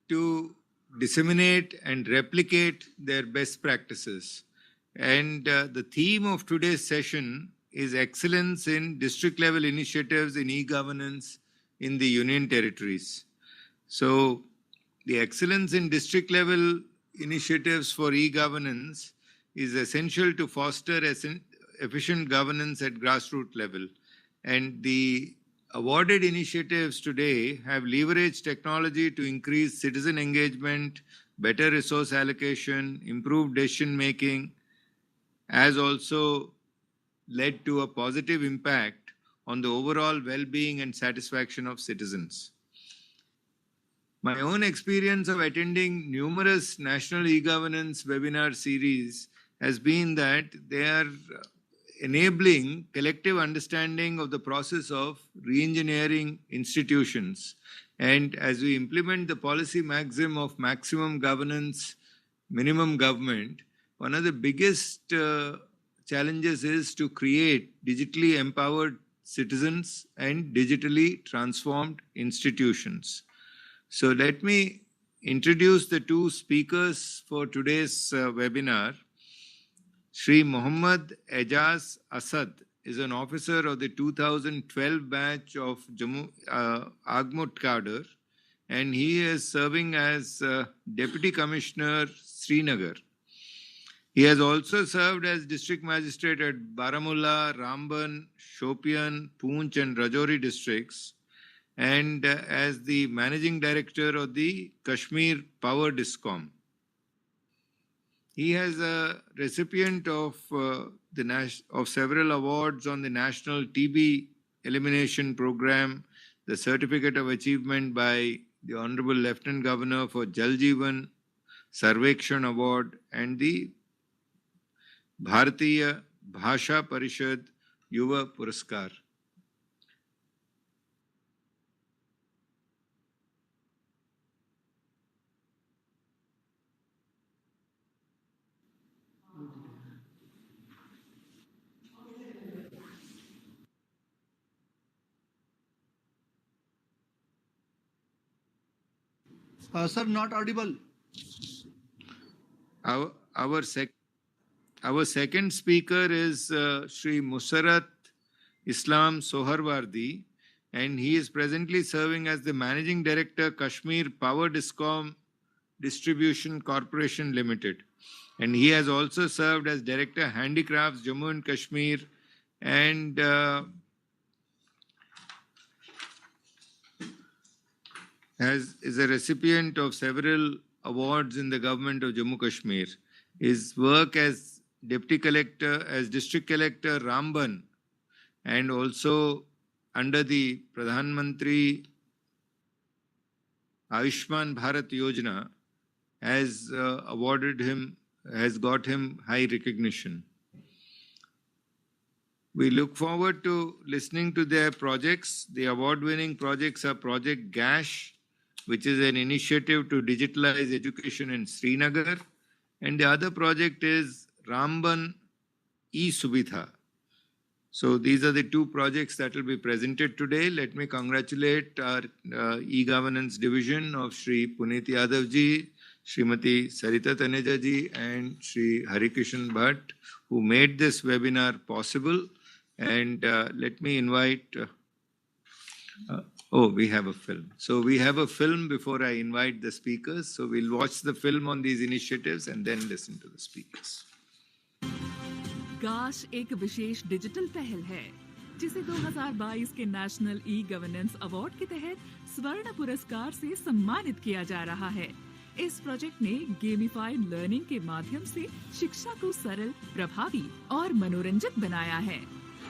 to disseminate and replicate their best practices. And the theme of today's session is excellence in district level initiatives in e-governance in the Union Territories. So the excellence in district level initiatives for e-governance is essential to foster efficient governance at grassroots level. And the awarded initiatives today have leveraged technology to increase citizen engagement, better resource allocation, improved decision making, has also led to a positive impact on the overall well-being and satisfaction of citizens. My own experience of attending numerous national e-governance webinar series has been that they are enabling collective understanding of the process of re-engineering institutions. And as we implement the policy maxim of maximum governance, minimum government, one of the biggest challenges is to create digitally empowered citizens and digitally transformed institutions. So let me introduce the two speakers for today's webinar. Shri Muhammad Ejaz Asad is an officer of the 2012 batch of Jammu Agmut cadre, and he is serving as Deputy Commissioner Srinagar. He has also served as District Magistrate at Baramulla, Ramban, Shopian, Poonch and Rajouri districts, and as the Managing Director of the Kashmir Power Discom. He is a recipient of several awards on the National TB Elimination Program, the Certificate of Achievement by the Honorable Lieutenant Governor for Jal Jeevan Sarvekshan Award, and the Bharatiya Bhasha Parishad Yuva Puraskar. Sir, not audible. Our second speaker is Shri Musarat Islam Soharwardi, and he is presently serving as the Managing Director, Kashmir Power Discom Distribution Corporation Limited. And he has also served as Director, Handicrafts, Jammu and Kashmir, and is a recipient of several awards in the government of Jammu Kashmir. His work as Deputy Collector, as District Collector Ramban, and also under the Pradhan Mantri Ayushman Bharat Yojana has got him high recognition. We look forward to listening to their projects. The award-winning projects are Project GASH, which is an initiative to digitalize education in Srinagar, and the other project is Ramban E-Subitha. So these are the two projects that will be presented today. Let me congratulate our e-governance division of Shri Puneet Yadav ji, Srimati Sarita Taneja ji, and Shri Harikishan Bhatt, who made this webinar possible. And let me invite... we have a film. So we have a film before I invite the speakers. So we'll watch the film on these initiatives and then listen to the speakers. गाश एक विशेष digital पहल है जिसे 2022 के national e governance award के तहत स्वर्ण पुरस्कार से सम्मानित किया जा रहा है। इस प्रोजेक्ट ने गेमिफाइड लर्निंग के माध्यम से शिक्षा को सरल, प्रभावी और मनोरंजक बनाया है।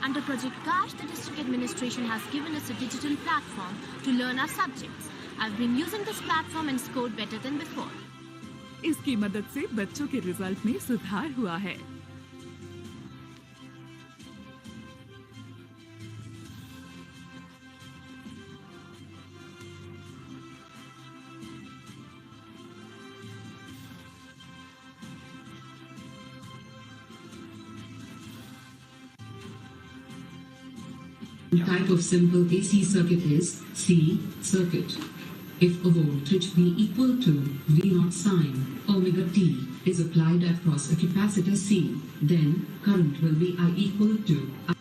Under Project GASH, the district administration has given us a digital platform to learn our subjects. I've been using this platform and scored better than before. इसकी मदद से बच्चों के रिजल्ट में सुधार हुआ है। Type of simple AC circuit is C circuit. If a voltage V equal to V0 sine omega t is applied across a capacitor C, then current will be I equal to I.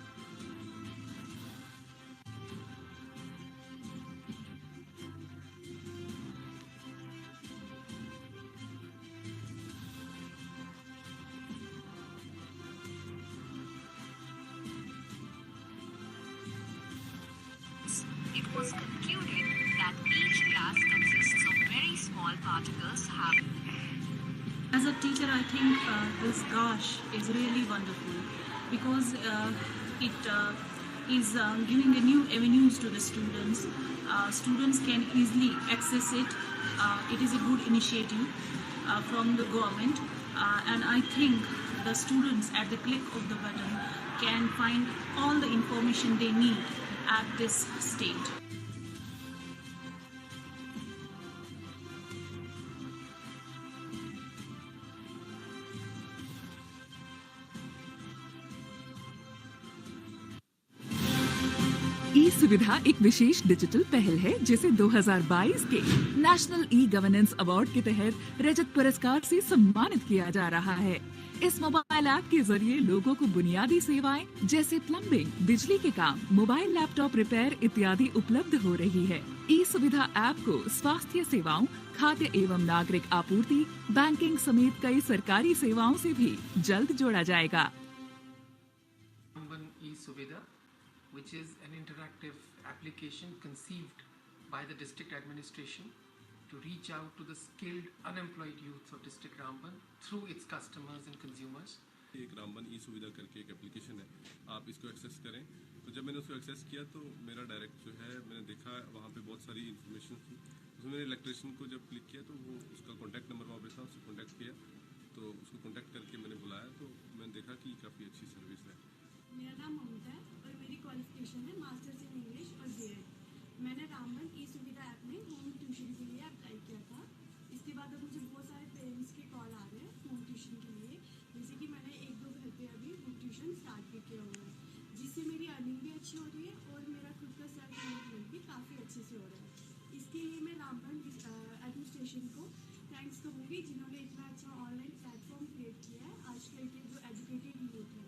It was concluded that each glass consists of very small particles having. As a teacher, I think this GOSH is really wonderful because it is giving a new avenues to the students. Students can easily access it. It is a good initiative from the government, and I think the students at the click of the button can find all the information they need at this stage. ई सुविधा एक विशेष digital पहल है जिसे 2022 के national e governance award के तहत रजत पुरस्कार से सम्मानित किया जा रहा है। इस मोबाइल ऐप के जरिए लोगों को बुनियादी सेवाएं जैसे प्लम्बिंग, बिजली के काम, मोबाइल लैपटॉप रिपेयर इत्यादि उपलब्ध हो रही है। ई सुविधा ऐप को स्वास्थ्य सेवाओं, खाद्य एवं नागरिक आपूर्ति, बैंकिंग समेत कई सरकारी सेवाओं से भी जल्द जोड़ा जाएगा। E-Suvida, which is an interactive application conceived by the district administration to reach out to the skilled unemployed youths of district Ramban through its customers and consumers. एक रामबन ई सुविधा करके एक एप्लीकेशन है, आप इसको एक्सेस करें। तो जब मैंने उसको एक्सेस किया तो मेरा डायरेक्ट जो है मैंने देखा वहाँ पे बहुत सारी इन्फॉर्मेशन थी। उसमें मैंने इलेक्ट्रिशियन को जब क्लिक किया तो वो उसका कॉन्टैक्ट नंबर वहाँ पे था, उसको कॉन्टैक्ट किया तो उसको कॉन्टैक्ट करके मैंने बुलाया तो मैंने देखा कि काफ़ी अच्छी सर्विस है। मेरा नाम ममता है और मेरी क्वालिफिकेशन है मास्टर्स इन इंग्लिश और बीएड। मैंने रामबन ई सुविधा ऐप में होम ट्यूशन के लिए अप्लाई किया था। इसके बाद अब मुझे बहुत सारे पेरेंट्स के कॉल आ रहे हैं होम ट्यूशन के लिए, जैसे कि मैंने 1-2 घर पे अभी होम ट्यूशन स्टार्ट भी किया हुआ है, जिससे मेरी अर्निंग भी अच्छी हो रही है और मेरा खुद का सेल्फ मैनेजमेंट भी काफ़ी अच्छे से हो रहा है। इसके लिए मैं रामबन एडमिनिस्ट्रेशन को थैंक्स कहूँगी जिन्होंने इतना अच्छा ऑनलाइन प्लेटफॉर्म क्रिएट किया है आजकल के जो एजुकेटेड यूथ है।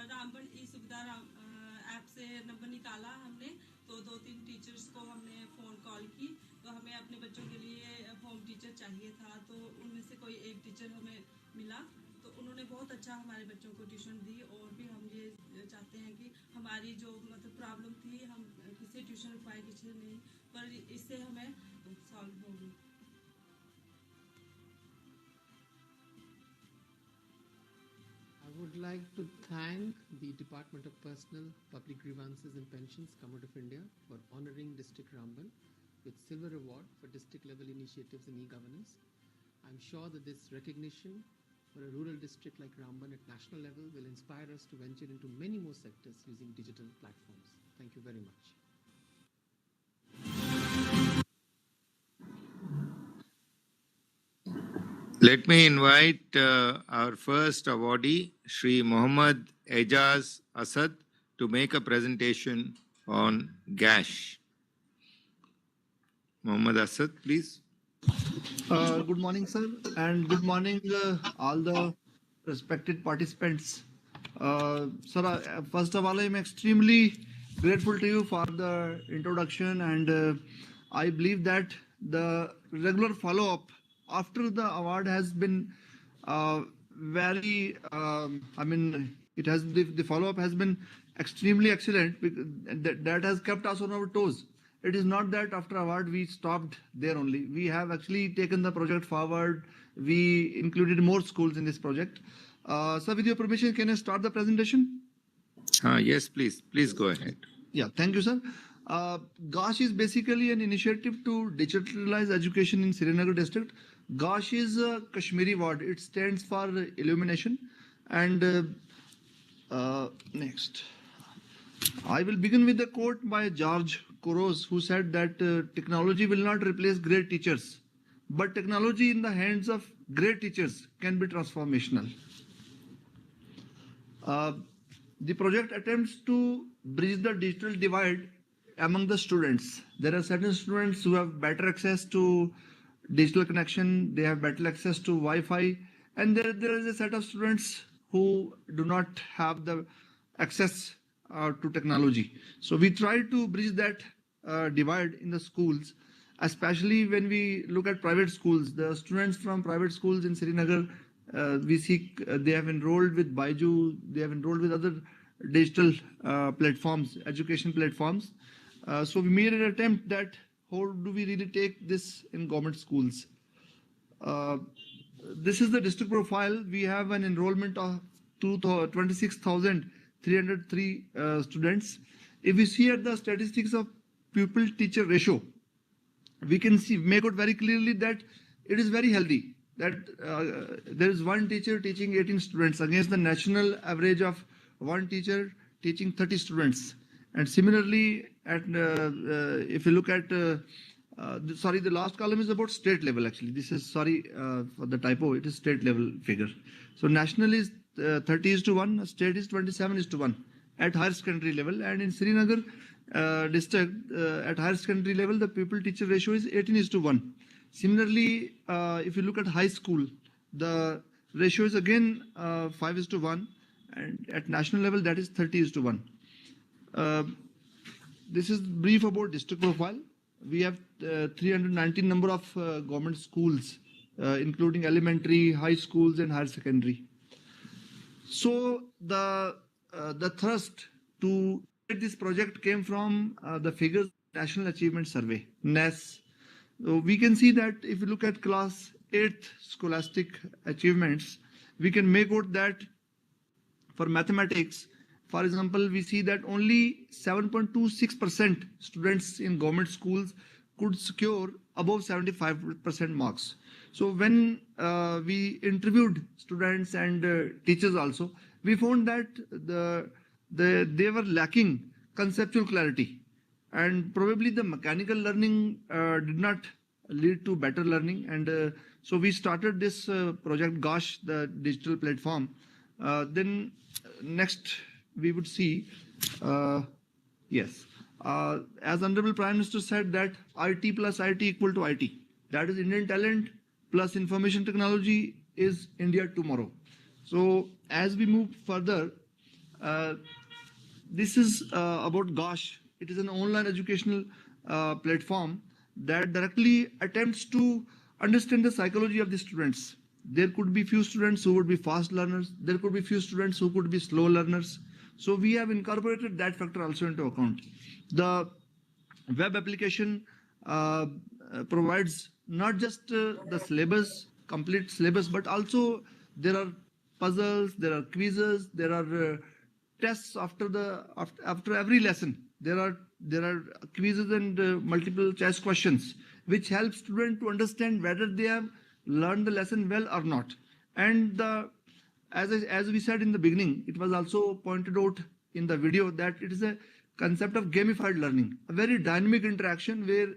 रामबन ई सुविधा ऐप से नंबर निकाला हमने, तो 2-3 टीचर्स को हमने फ़ोन कॉल की, तो हमें अपने बच्चों के लिए होम टीचर चाहिए था, तो उनमें से कोई एक टीचर हमें मिला, तो उन्होंने बहुत अच्छा हमारे बच्चों को ट्यूशन दी। और भी हम ये चाहते हैं कि हमारी जो मतलब प्रॉब्लम थी हम किसी ट्यूशन रखवाए किसी नहीं, पर इससे हमें सॉल्व होगी। I would like to thank the Department of Personal, Public Grievances and Pensions, Government of India for honoring District Ramban with Silver Award for district level initiatives in e-governance. I'm sure that this recognition for a rural district like Ramban at national level will inspire us to venture into many more sectors using digital platforms. Thank you very much. Let me invite our first awardee, Shri Mohammad Ejaz Asad, to make a presentation on GASH. Mohammad Asad, please. Good morning, sir, and good morning all the respected participants. Sir, first of all, I'm extremely grateful to you for the introduction, and I believe that the regular follow-up after the award has been very, the follow-up has been extremely excellent. That has kept us on our toes. It is not that after award we stopped there only. We have actually taken the project forward. We included more schools in this project. Sir, with your permission, can I start the presentation? Yes, please. Please go ahead. Yeah, thank you, sir. GOSH is basically an initiative to digitalize education in Srinagar district. GOSH is a Kashmiri word. It stands for illumination. And next, I will begin with a quote by George Couros, who said that technology will not replace great teachers, but technology in the hands of great teachers can be transformational. The project attempts to bridge the digital divide among the students. There are certain students who have better access to digital connection, they have better access to Wi-Fi, and there is a set of students who do not have the access to technology. So we try to bridge that divide in the schools, especially when we look at private schools. The students from private schools in Srinagar, we see they have enrolled with Baiju, they have enrolled with other digital platforms, education platforms. So we made an attempt that how do we really take this in government schools. This is the district profile. We have an enrollment of 26,303 students. If we see at the statistics of pupil-teacher ratio, we can make out very clearly that it is very healthy, that there is one teacher teaching 18 students against the national average of one teacher teaching 30 students. And similarly, if you look at, the last column is about state level actually. This is, sorry for the typo, it is state level figure. So national is 30:1, state is 27:1 at higher secondary level. And in Srinagar district, at higher secondary level, the pupil-teacher ratio is 18:1. Similarly, if you look at high school, the ratio is again 5:1, and at national level that is 30:1. This is brief about district profile. We have 319 number of government schools, including elementary, high schools, and higher secondary. So the thrust to create this project came from the figures National Achievement Survey, NAS. So we can see that if you look at class 8th scholastic achievements, we can make out that for mathematics, for example, we see that only 7.26% students in government schools could secure above 75% marks. So when we interviewed students and teachers also, we found that they were lacking conceptual clarity, and probably the mechanical learning did not lead to better learning. And so we started this project GOSH, the digital platform. Then next we would see, yes, as Honorable Prime Minister said, that IT plus IT equal to IT. That is Indian talent plus information technology is India tomorrow. So as we move further, this is about GOSH. It is an online educational platform that directly attempts to understand the psychology of the students. There could be few students who would be fast learners. There could be few students who could be slow learners. So we have incorporated that factor also into account. The web application provides not just the syllabus, complete syllabus, but also there are puzzles, there are quizzes, there are tests after every lesson. There are quizzes and multiple choice questions, which help students to understand whether they have learned the lesson well or not. And as we said in the beginning, it was also pointed out in the video that it is a concept of gamified learning, a very dynamic interaction where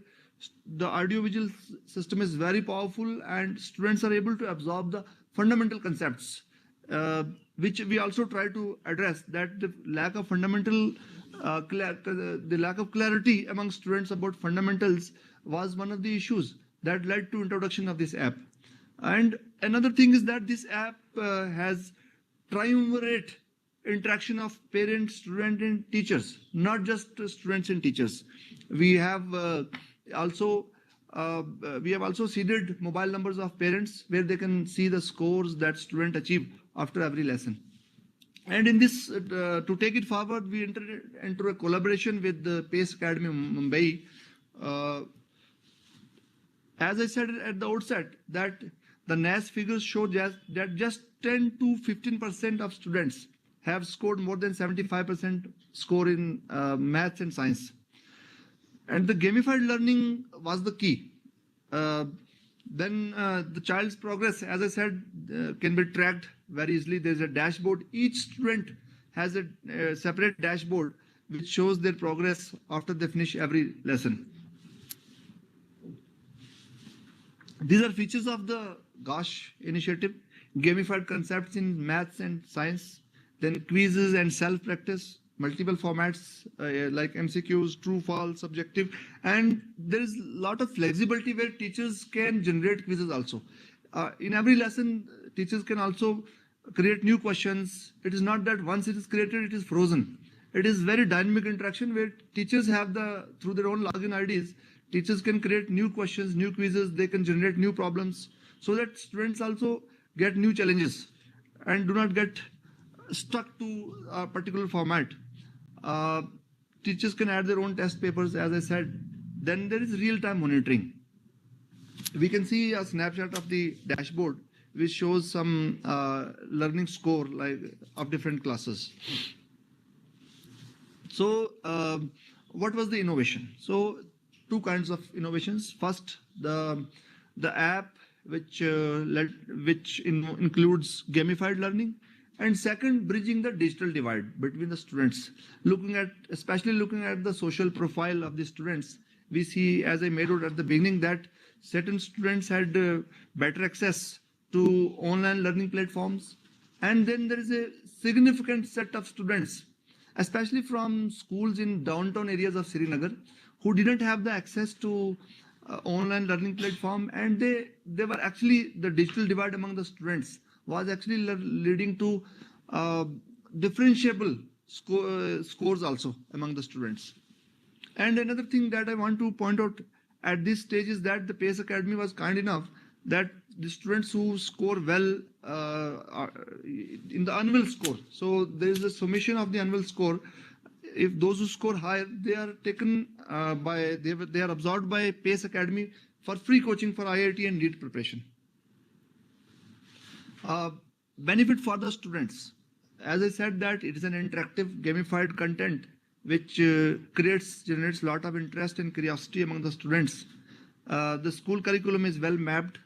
the audiovisual system is very powerful and students are able to absorb the fundamental concepts, which we also try to address, that the lack of fundamental, the lack of clarity among students about fundamentals was one of the issues that led to introduction of this app. And another thing is that this app has triumvirate interaction of parents, students, and teachers, not just students and teachers. We have also seeded mobile numbers of parents where they can see the scores that students achieve after every lesson. And in this, to take it forward, we entered into a collaboration with the PACE Academy Mumbai. As I said at the outset, that the NAS figures show that just 10 to 15% of students have scored more than 75% score in maths and science. And the gamified learning was the key. Then the child's progress, as I said, can be tracked very easily. There's a dashboard. Each student has a separate dashboard which shows their progress after they finish every lesson. These are features of the GOSH initiative: gamified concepts in maths and science, then quizzes and self-practice, multiple formats like MCQs, true, false, subjective, and there is a lot of flexibility where teachers can generate quizzes also. In every lesson, teachers can also create new questions. It is not that once it is created, it is frozen. It is very dynamic interaction where teachers have through their own login IDs, teachers can create new questions, new quizzes, they can generate new problems so that students also get new challenges and do not get stuck to a particular format. Teachers can add their own test papers, as I said. Then there is real-time monitoring. We can see a snapshot of the dashboard which shows some learning score of different classes. So what was the innovation? So two kinds of innovations. First, the app which includes gamified learning, and second, bridging the digital divide between the students. Especially looking at the social profile of the students, we see, as I made out at the beginning, that certain students had better access to online learning platforms, and then there is a significant set of students, especially from schools in downtown areas of Srinagar, who didn't have the access to online learning platform, and they were actually, the digital divide among the students was actually leading to differentiable scores also among the students. And another thing that I want to point out at this stage is that the PACE Academy was kind enough that the students who score well in the annual score, so there is a summation of the annual score. If those who score higher, they are taken they are absorbed by PACE Academy for free coaching for IIT and NEET preparation. Benefit for the students. As I said, that it is an interactive gamified content which generates a lot of interest and curiosity among the students. The school curriculum is well mapped.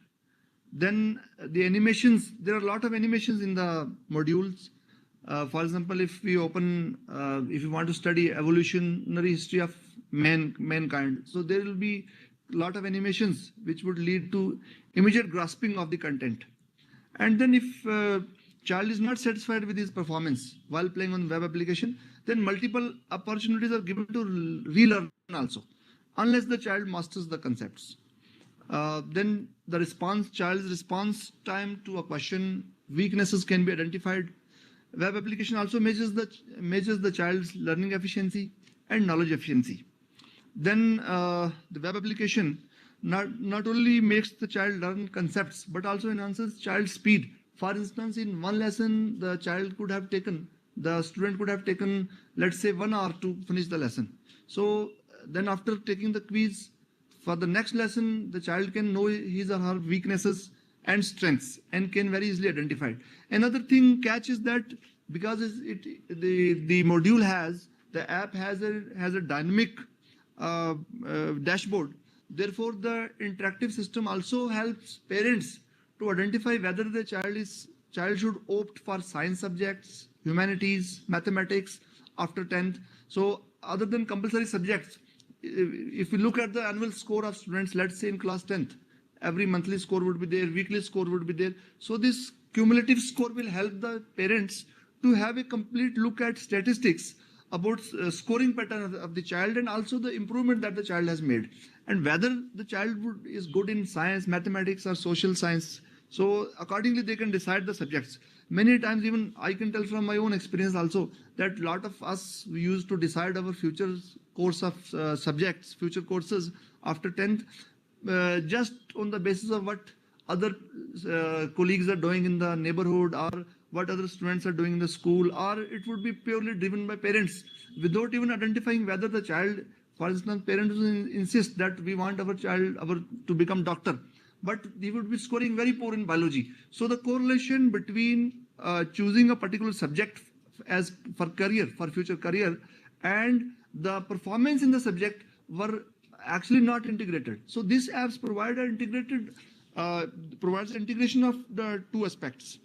Then the animations, there are a lot of animations in the modules. For example, if we if you want to study evolutionary history of mankind, so there will be a lot of animations which would lead to immediate grasping of the content. And then if child is not satisfied with his performance while playing on web application, then multiple opportunities are given to relearn also, unless the child masters the concepts. Then the child's response time to a question, weaknesses can be identified. Web application also measures the child's learning efficiency and knowledge efficiency. Then the web application not only makes the child learn concepts, but also enhances child's speed. For instance, in one lesson, the student could have taken, let's say, 1 hour to finish the lesson. So then after taking the quiz, for the next lesson, the child can know his or her weaknesses and strengths and can very easily identify it. Another thing catch is that because the app has a dynamic dashboard. Therefore, the interactive system also helps parents to identify whether the child should opt for science subjects, humanities, mathematics after 10th. So other than compulsory subjects, if we look at the annual score of students, let's say in class 10th, every monthly score would be there, weekly score would be there. So this cumulative score will help the parents to have a complete look at statistics about scoring pattern of the child and also the improvement that the child has made, and whether the child is good in science, mathematics or social science. So accordingly they can decide the subjects. Many times even I can tell from my own experience also that a lot of us used to decide our future course of subjects, future courses after 10th just on the basis of what other colleagues are doing in the neighborhood or what other students are doing in the school, or it would be purely driven by parents without even identifying whether the child, for instance, parents insist that we want our child to become doctor, but he would be scoring very poor in biology. So the correlation between choosing a particular subject as for future career, and the performance in the subject were actually not integrated. So these apps provide provides integration of the two aspects.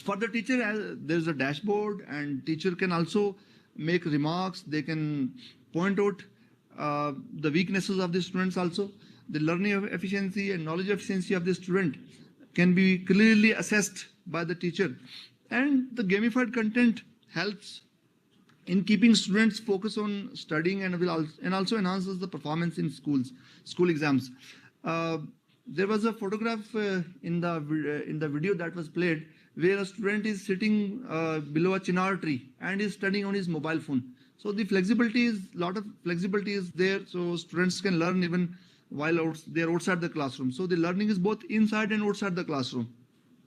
For the teacher, there's a dashboard, and teacher can also make remarks. They can point out the weaknesses of the students also. The learning efficiency and knowledge efficiency of the student can be clearly assessed by the teacher. And the gamified content helps in keeping students focus on studying and also enhances the performance in school exams. There was a photograph in the video that was played where a student is sitting below a chinar tree and is studying on his mobile phone. So the flexibility is lot of flexibility is there, so students can learn even while they're outside the classroom. So the learning is both inside and outside the classroom.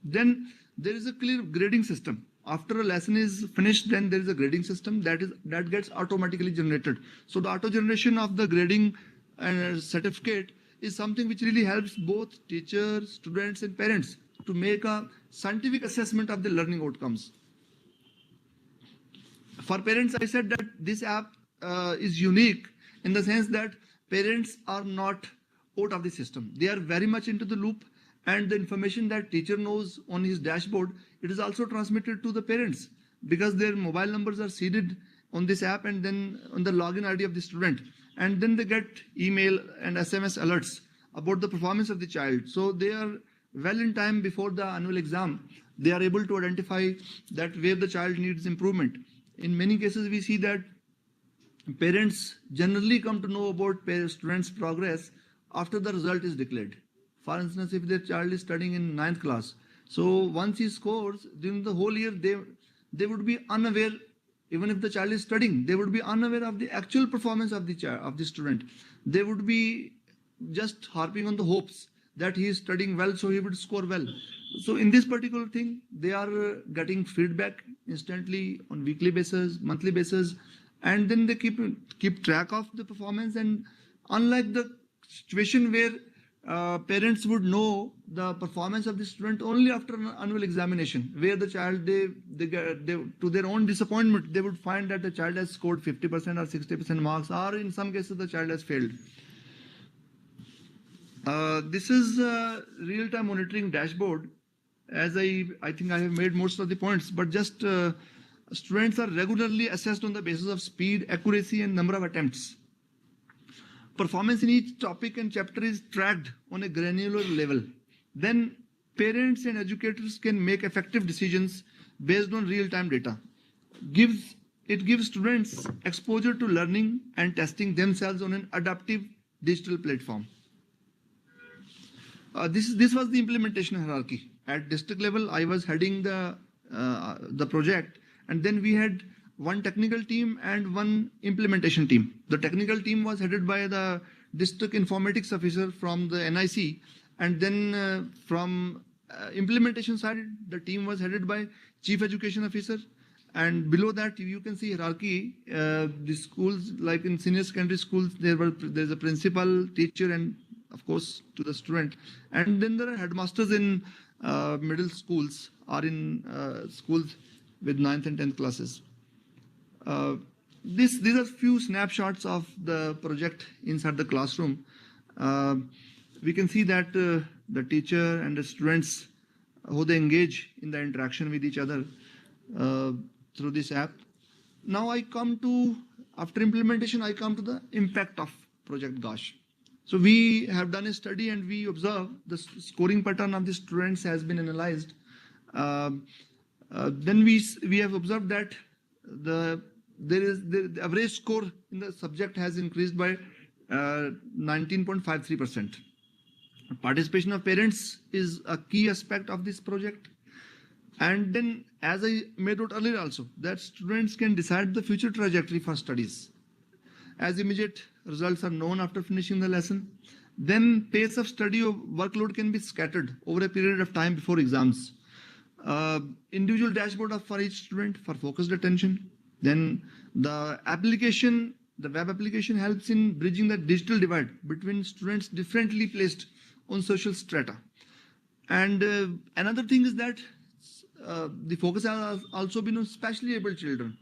Then there is a clear grading system. After a lesson is finished, then there is a grading system that gets automatically generated. So the auto generation of the grading and certificate is something which really helps both teachers, students, and parents to make a scientific assessment of the learning outcomes. For parents, I said that this app is unique in the sense that parents are not out of the system. They are very much into the loop, and the information that teacher knows on his dashboard, it is also transmitted to the parents because their mobile numbers are seeded on this app and then on the login ID of the student. And then they get email and SMS alerts about the performance of the child. So they are well in time before the annual exam. They are able to identify that where the child needs improvement. In many cases, we see that parents generally come to know about students' progress after the result is declared. For instance, if their child is studying in 9th class, so once he scores, during the whole year, they would be unaware, even if the child is studying, they would be unaware of the actual performance of the student. They would be just harping on the hopes that he is studying well, so he would score well. So in this particular thing, they are getting feedback instantly on weekly basis, monthly basis, and then they keep track of the performance. And unlike the situation where parents would know the performance of the student only after an annual examination, where the child, they to their own disappointment, they would find that the child has scored 50% or 60% marks, or in some cases the child has failed. This is a real-time monitoring dashboard. As I think I have made most of the points, but just students are regularly assessed on the basis of speed, accuracy, and number of attempts. Performance in each topic and chapter is tracked on a granular level. Then parents and educators can make effective decisions based on real-time data. It gives students exposure to learning and testing themselves on an adaptive digital platform. This was the implementation hierarchy. At district level, I was heading the project, and then we had one technical team and one implementation team. The technical team was headed by the district informatics officer from the NIC, and then from implementation side, the team was headed by chief education officer. And below that, you can see hierarchy. The schools, like in senior secondary schools, there's a principal, teacher, and of course to the student. And then there are headmasters in middle schools or in schools with 9th and 10th classes. These are few snapshots of the project inside the classroom. We can see that the teacher and the students, how they engage in the interaction with each other through this app. Now after implementation, I come to the impact of Project GOSH. So we have done a study and we observe the scoring pattern of the students has been analyzed. Then we have observed that the average score in the subject has increased by 19.53%. Participation of parents is a key aspect of this project. And then, as I made out earlier also, that students can decide the future trajectory for studies, as immediate results are known after finishing the lesson. Then pace of study or workload can be scattered over a period of time before exams. Individual dashboard for each student for focused attention. Then the web application helps in bridging the digital divide between students differently placed on social strata. And another thing is that the focus has also been on specially able children.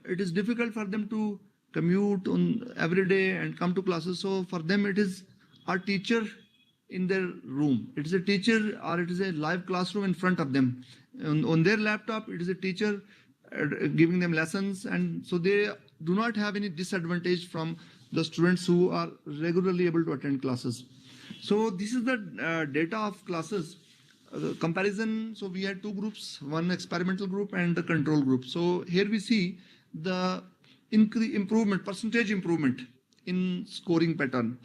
It is difficult for them to commute on every day and come to classes. So for them, it is a teacher in their room. It is a teacher or it is a live classroom in front of them. On their laptop, it is a teacher giving them lessons. And so they do not have any disadvantage from the students who are regularly able to attend classes. So this is the data of classes. Comparison, so we had two groups, one experimental group and the control group. So here we see the improvement, percentage improvement in scoring pattern.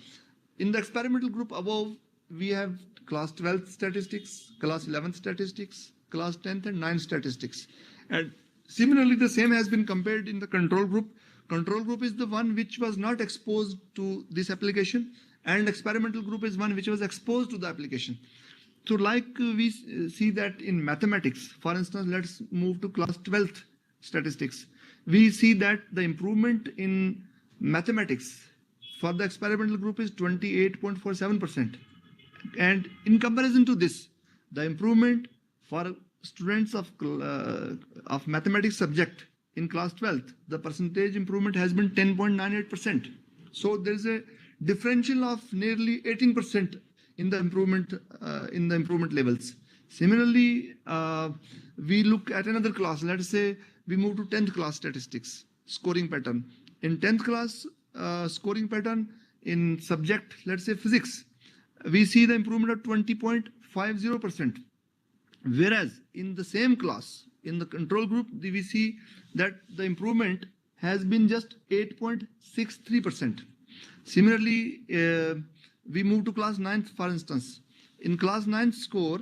In the experimental group above, we have class 12th statistics, class 11th statistics, class 10th and 9th statistics. And similarly, the same has been compared in the control group. Control group is the one which was not exposed to this application, and experimental group is one which was exposed to the application. So like we see that in mathematics, for instance, let's move to class 12th statistics. We see that the improvement in mathematics for the experimental group is 28.47%. And in comparison to this, the improvement for students of mathematics subject in class 12th, the percentage improvement has been 10.98%. So there is a differential of nearly 18% in the improvement levels. Similarly, we look at another class. Let's say we move to 10th class statistics scoring pattern. In 10th class scoring pattern in subject, let's say physics, we see the improvement of 20.50%. Whereas in the same class, in the control group, we see that the improvement has been just 8.63%. Similarly, we move to class 9th, for instance. In class 9th score,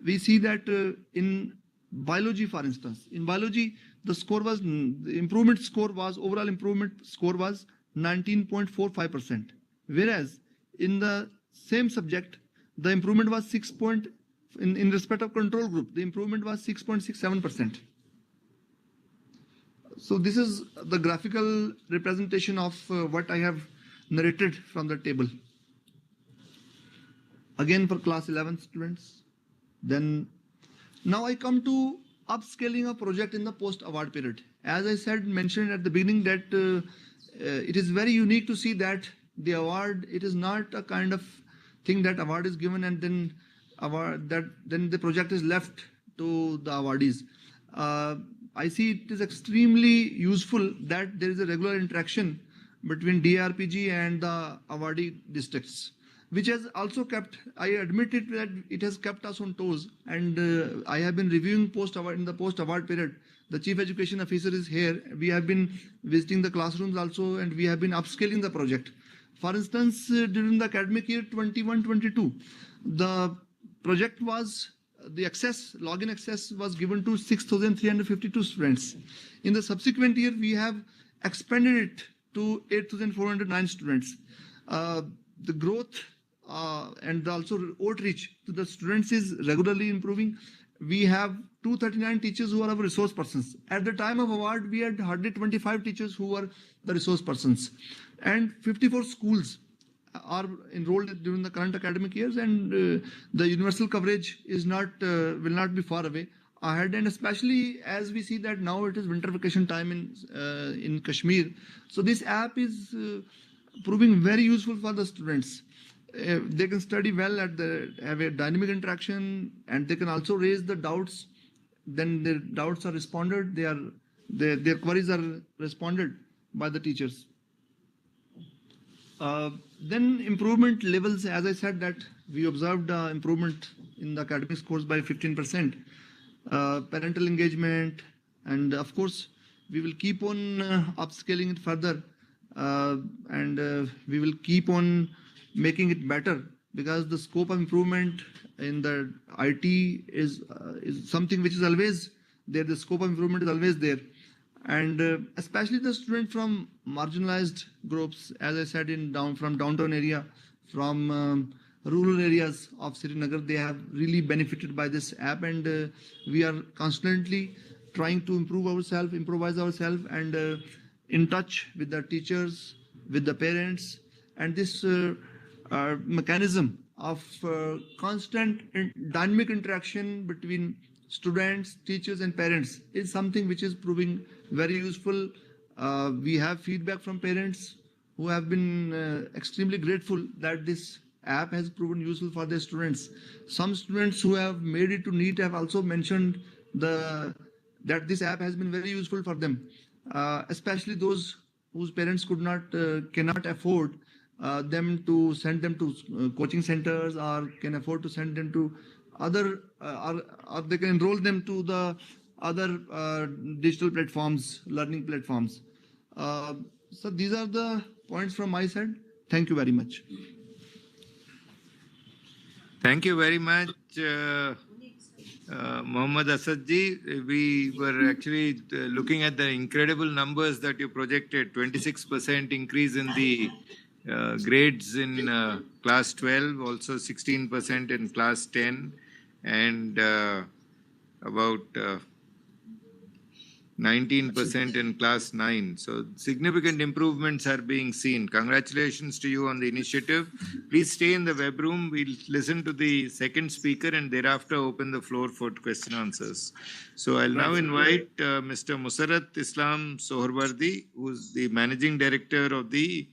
we see that in biology, for instance, in biology, the improvement score was, overall improvement score was 19.45%. Whereas in the same subject, the improvement was in respect of control group, the improvement was 6.67%. So this is the graphical representation of what I have narrated from the table. Again for class 11 students. Then now I come to upscaling a project in the post-award period. As I mentioned at the beginning that it is very unique to see that the award, it is not a kind of thing that award is given and then then the project is left to the awardees. I see it is extremely useful that there is a regular interaction between DRPG and the awardee districts, which has also kept, I admit it, that it has kept us on toes. And I have been reviewing in the post-award period. The chief education officer is here. We have been visiting the classrooms also, and we have been upscaling the project. For instance, during the academic year 21-22, the project was, the login access was given to 6,352 students. In the subsequent year, we have expanded it to 8,409 students. The growth and also outreach to the students is regularly improving. We have 239 teachers who are our resource persons. At the time of award, we had hardly 25 teachers who were the resource persons. And 54 schools are enrolled during the current academic years, and the universal coverage is will not be far away ahead. And especially as we see that now it is winter vacation time in Kashmir. So this app is proving very useful for the students. They can study well, have a dynamic interaction, and they can also raise the doubts. Then their doubts are responded. Their queries are responded by the teachers. Then improvement levels, as I said, that we observed improvement in the academic scores by 15%. Parental engagement, and of course, we will keep on upscaling it further, and we will keep on making it better, because the scope of improvement in the IT is something which is always there. The scope of improvement is always there. And especially the students from marginalized groups, as I said, from downtown area, from rural areas of Srinagar, they have really benefited by this app, and we are constantly trying to improve ourselves, improvise ourselves, and in touch with the teachers, with the parents, and this mechanism of constant and dynamic interaction between students, teachers, and parents is something which is proving very useful. We have feedback from parents who have been extremely grateful that this app has proven useful for their students. Some students who have made it to NEET have also mentioned that this app has been very useful for them, especially those whose parents cannot afford them to send them to coaching centers, or can afford to send them to other, or they can enroll them to the other digital platforms, learning platforms. So these are the points from my side. Thank you very much. Thank you very much, Mohammad Asadji. We were actually looking at the incredible numbers that you projected, 26% increase in the grades in class 12, also 16% in class 10, and about 19% in class 9. So significant improvements are being seen. Congratulations to you on the initiative. Please stay in the web room. We'll listen to the second speaker and thereafter open the floor for question answers. So I'll now invite Mr. Musarat Islam Sohrawardi, who's the Managing Director of the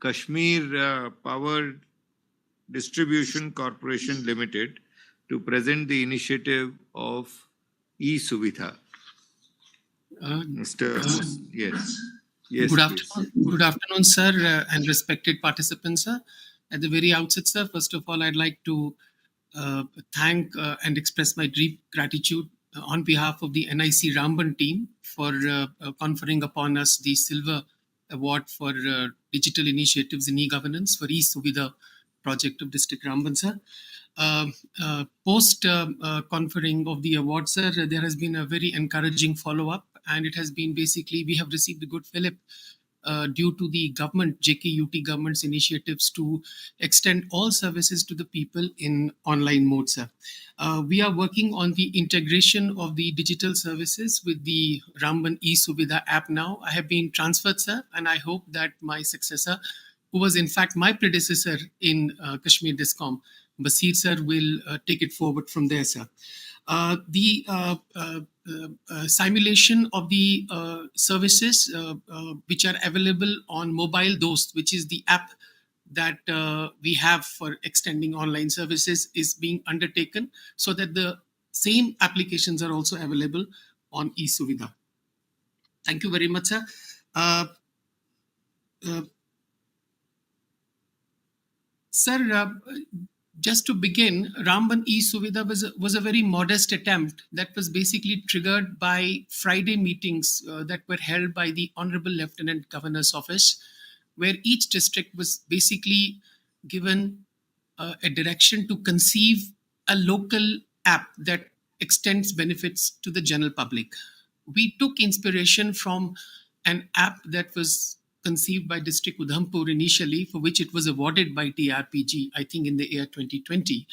Kashmir Power Distribution Corporation Limited, to present the initiative of e-Suvidha. Mr. Yes. Yes. Good afternoon, sir, and respected participants, sir. At the very outset, sir, first of all, I'd like to thank and express my deep gratitude on behalf of the NIC Ramban team for conferring upon us the Silver Award for Digital Initiatives in E-Governance for e-Suvidha project of District Ramban, sir. Post conferring of the award, sir, there has been a very encouraging follow-up, and it has been basically, we have received a good fillip due to the government, JKUT government's initiatives to extend all services to the people in online mode, sir. We are working on the integration of the digital services with the Ramban e-Suvidha app now. I have been transferred, sir, and I hope that my successor, who was in fact my predecessor in Kashmir Discom, Basir sir, will take it forward from there, sir. The simulation of the services which are available on Mobile Dost, which is the app that we have for extending online services, is being undertaken so that the same applications are also available on e-Suvidha. Thank you very much, sir. Sir, just to begin, Ramban e-Suvidha was a very modest attempt that was basically triggered by Friday meetings that were held by the Honorable Lieutenant Governor's Office, where each district was basically given a direction to conceive a local app that extends benefits to the general public. We took inspiration from an app that was conceived by District Udhampur initially, for which it was awarded by TRPG, I think in the year 2020.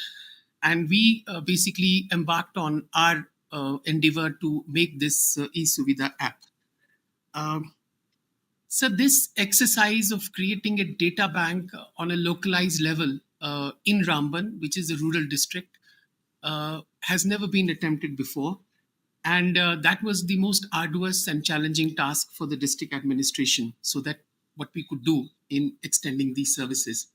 And we basically embarked on our endeavor to make this e-Suvidha app. So this exercise of creating a data bank on a localized level in Ramban, which is a rural district, has never been attempted before. And that was the most arduous and challenging task for the district administration, so that what we could do in extending these services.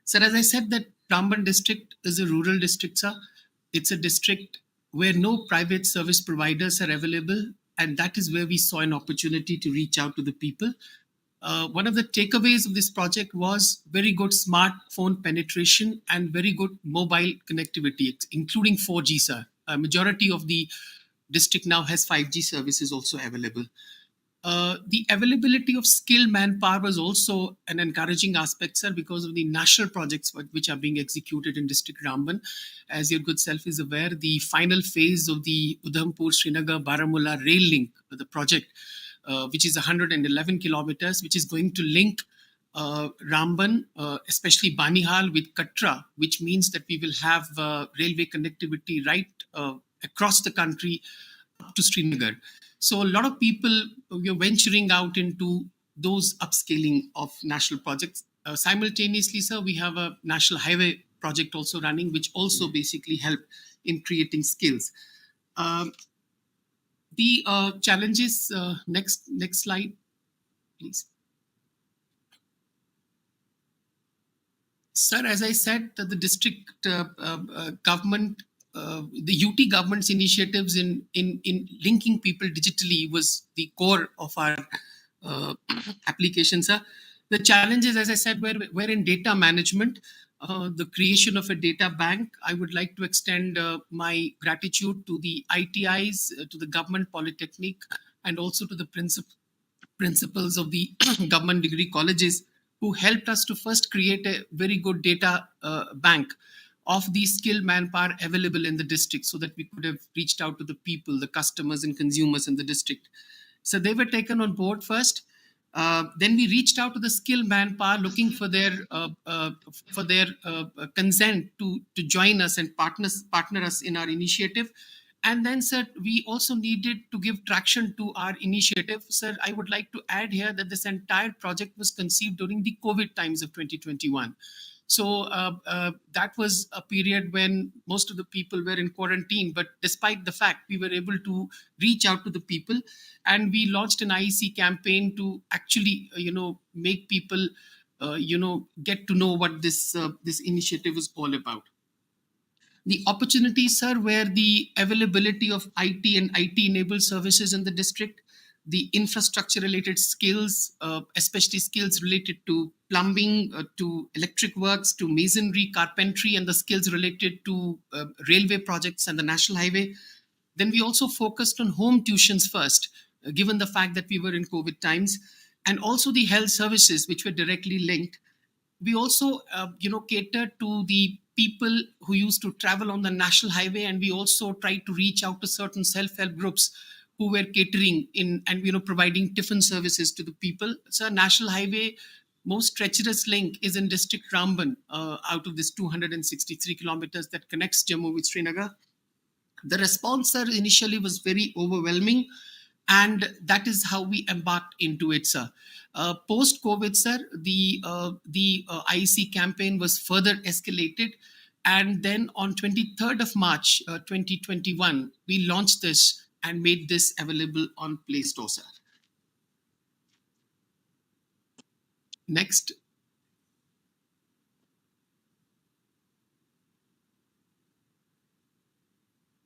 Sir, as I said, that Ramban district is a rural district, sir. It's a district where no private service providers are available, and that is where we saw an opportunity to reach out to the people. One of the takeaways of this project was very good smartphone penetration and very good mobile connectivity, including 4G, sir. A majority of the district now has 5G services also available. The availability of skilled manpower was also an encouraging aspect, sir, because of the national projects which are being executed in District Ramban. As your good self is aware, the final phase of the Udhampur-Srinagar-Baramulla rail link, the project, which is 111 kilometers, which is going to link Ramban, especially Banihal, with Katra, which means that we will have railway connectivity right across the country up to Srinagar. So a lot of people are venturing out into those upscaling of national projects. Simultaneously, sir, we have a national highway project also running, which also basically help in creating skills. The challenges, next slide, please. Sir, as I said, that the district government, the UT government's initiatives in linking people digitally was the core of our applications. The challenges, as I said, were in data management. the creation of a data bank. I would like to extend my gratitude to the ITIs, to the government polytechnic, and also to the principals of the government degree colleges who helped us to first create a very good data bank of the skilled manpower available in the district so that we could have reached out to the people, the customers and consumers in the district. So they were taken on board first. Then we reached out to the skilled manpower looking for their consent to join us and partner us in our initiative. And then, sir, we also needed to give traction to our initiative. Sir, I would like to add here that this entire project was conceived during the COVID times of 2021. So that was a period when most of the people were in quarantine. But despite the fact, we were able to reach out to the people, and we launched an IEC campaign to actually, make people, get to know what this initiative was all about. The opportunities, sir, were the availability of IT and IT-enabled services in the district, the infrastructure-related skills, especially skills related to plumbing, to electric works, to masonry, carpentry, and the skills related to railway projects and the national highway. Then we also focused on home tuitions first, given the fact that we were in COVID times, and also the health services, which were directly linked. We also, catered to the people who used to travel on the national highway, and we also tried to reach out to certain self-help groups who were catering in and providing tiffin services to the people. So national highway, most treacherous link is in district Ramban, out of this 263 kilometers that connects Jammu with Srinagar. The response, sir, initially was very overwhelming, and that is how we embarked into it, sir. Post-COVID, sir, the IEC campaign was further escalated, and then on 23rd of March 2021, we launched this and made this available on Play Store, sir. Next.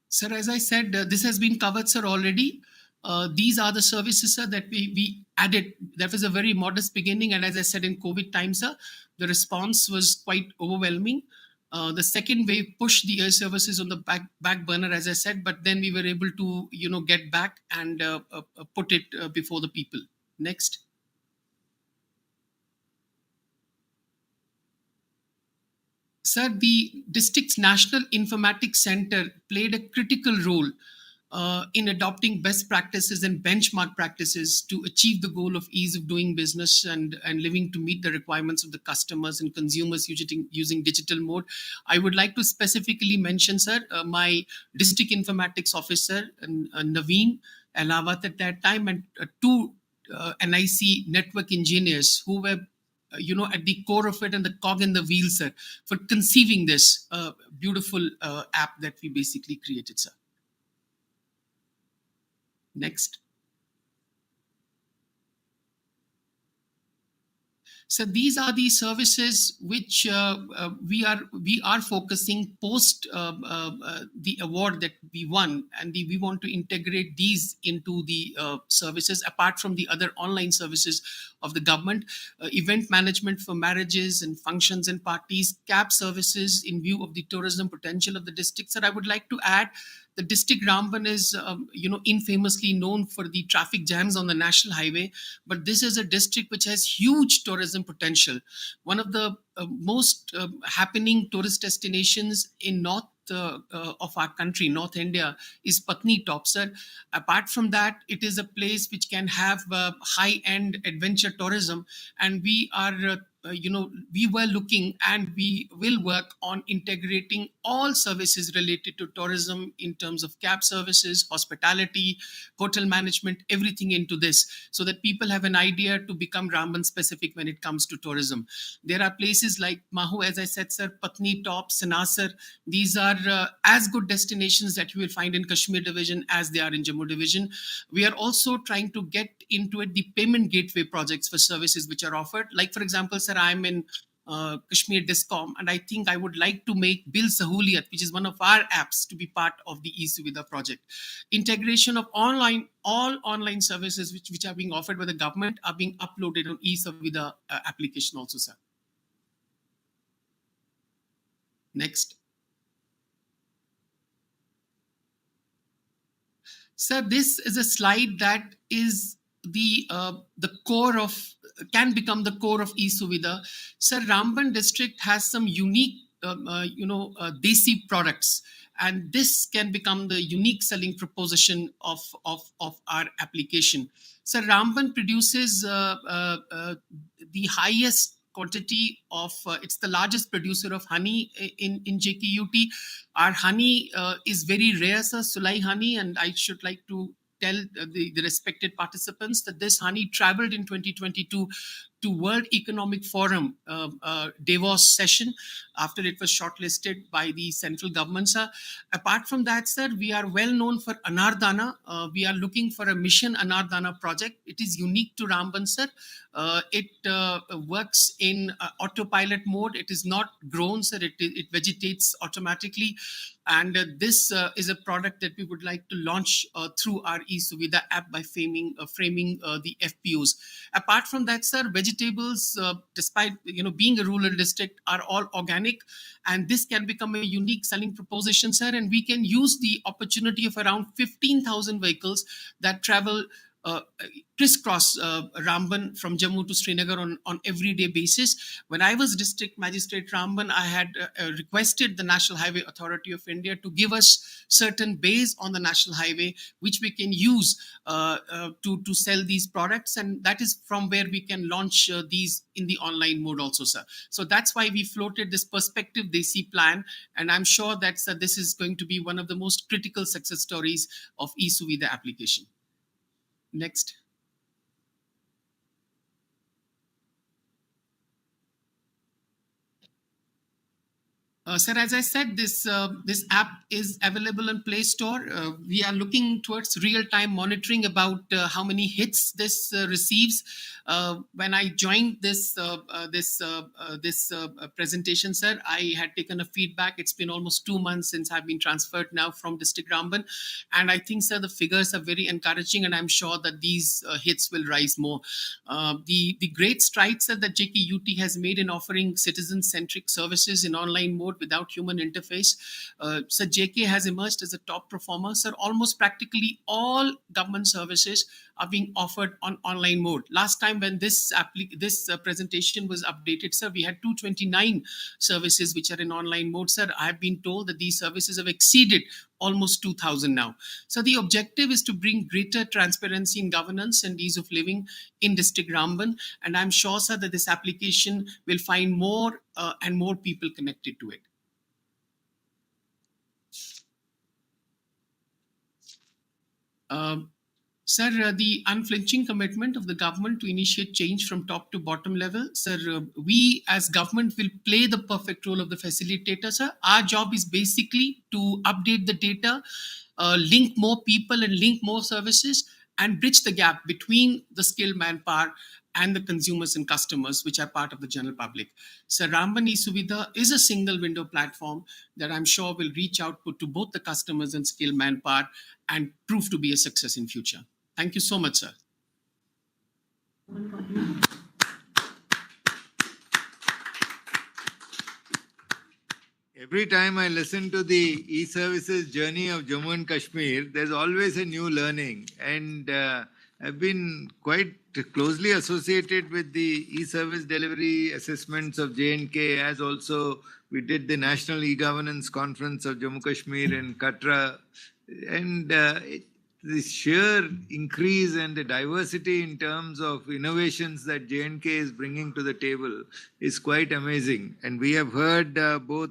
Sir, as I said, this has been covered, sir, already. These are the services, sir, that we added. That was a very modest beginning. And as I said, in COVID times, sir, the response was quite overwhelming. The second wave pushed the air services on the back burner, as I said, but then we were able to, get back and put it before the people. Next. Sir, the district's National Informatics Center played a critical role in adopting best practices and benchmark practices to achieve the goal of ease of doing business and living to meet the requirements of the customers and consumers using digital mode. I would like to specifically mention, sir, my district informatics officer, Naveen Alawat at that time, and two NIC network engineers who were at the core of it and the cog in the wheel, sir, for conceiving this beautiful app that we basically created, sir. Next. So these are the services which we are focusing post the award that we won, and we want to integrate these into the services apart from the other online services of the government. Event management for marriages and functions and parties, cab services in view of the tourism potential of the district. Sir, I would like to add the district Ramban is, infamously known for the traffic jams on the national highway, but this is a district which has huge tourism potential. One of the most happening tourist destinations in north of our country, North India, is Patni Top, sir. Apart from that, it is a place which can have high-end adventure tourism, and we are we were looking and we will work on integrating all services related to tourism in terms of cab services, hospitality, hotel management, everything into this, so that people have an idea to become Ramban specific when it comes to tourism. There are places like Mahu, as I said, sir, Patni Top, Sanasar. These are as good destinations that you will find in Kashmir division as they are in Jammu division. We are also trying to get into it the payment gateway projects for services which are offered. Like, for example, sir, I'm in Kashmir Discom, and I think I would like to make Bill Sahuliyat, which is one of our apps, to be part of the eSuvidha project. Integration of all online services which are being offered by the government are being uploaded on eSuvidha application also, sir. Next. Sir, this is a slide that is the core of, can become the core of eSuvidha. Sir, Ramban district has some unique, desi products, and this can become the unique selling proposition of our application. Sir, Ramban produces the highest quantity of, it's the largest producer of honey in JKUT. Our honey is very rare, sir, Sulai honey, and I should like to tell the respected participants that this honey traveled in 2022 to World Economic Forum Davos session after it was shortlisted by the central government, sir. Apart from that, sir, we are well known for Anardana. We are looking for a mission Anardana project. It is unique to Ramban, sir. It works in autopilot mode. It is not grown, sir. It vegetates automatically. And this is a product that we would like to launch through our eSuvidha app by framing the FPOs. Apart from that, sir, vegetables, despite being a rural district, are all organic, and this can become a unique selling proposition, sir. And we can use the opportunity of around 15,000 vehicles that travel crisscross Ramban from Jammu to Srinagar on everyday basis. When I was district magistrate Ramban, I had requested the National Highway Authority of India to give us certain bays on the national highway, which we can use to sell these products. And that is from where we can launch these in the online mode also, sir. So that's why we floated this Perspective Desi plan. And I'm sure that this is going to be one of the most critical success stories of eSuvidha application. Next. Sir, as I said, this app is available in Play Store. We are looking towards real-time monitoring about how many hits this receives. When I joined this presentation, sir, I had taken a feedback. It's been almost 2 months since I've been transferred now from District Ramban, and I think, sir, the figures are very encouraging, and I'm sure that these hits will rise more. The great strides that JKUT has made in offering citizen-centric services in online mode without human interface. So JK has emerged as a top performer. Sir, almost practically all government services are being offered on online mode. Last time when this presentation was updated, sir, we had 229 services which are in online mode, sir. I have been told that these services have exceeded almost 2,000 now. So the objective is to bring greater transparency in governance and ease of living in District Ramban. And I'm sure, sir, that this application will find more and more people connected to it. Sir, the unflinching commitment of the government to initiate change from top to bottom level. Sir, we as government will play the perfect role of the facilitator, sir. Our job is basically to update the data, link more people and link more services, and bridge the gap between the skilled manpower and the consumers and customers, which are part of the general public. So Ramban eSuvidha is a single window platform that I'm sure will reach out to both the customers and skilled manpower and prove to be a success in future. Thank you so much, sir. Every time I listen to the e-services journey of Jammu and Kashmir, there's always a new learning. And I've been quite closely associated with the e-service delivery assessments of J&K, as also we did the National E-Governance Conference of Jammu Kashmir in Katra. And the sheer increase and the diversity in terms of innovations that J&K is bringing to the table is quite amazing. And we have heard both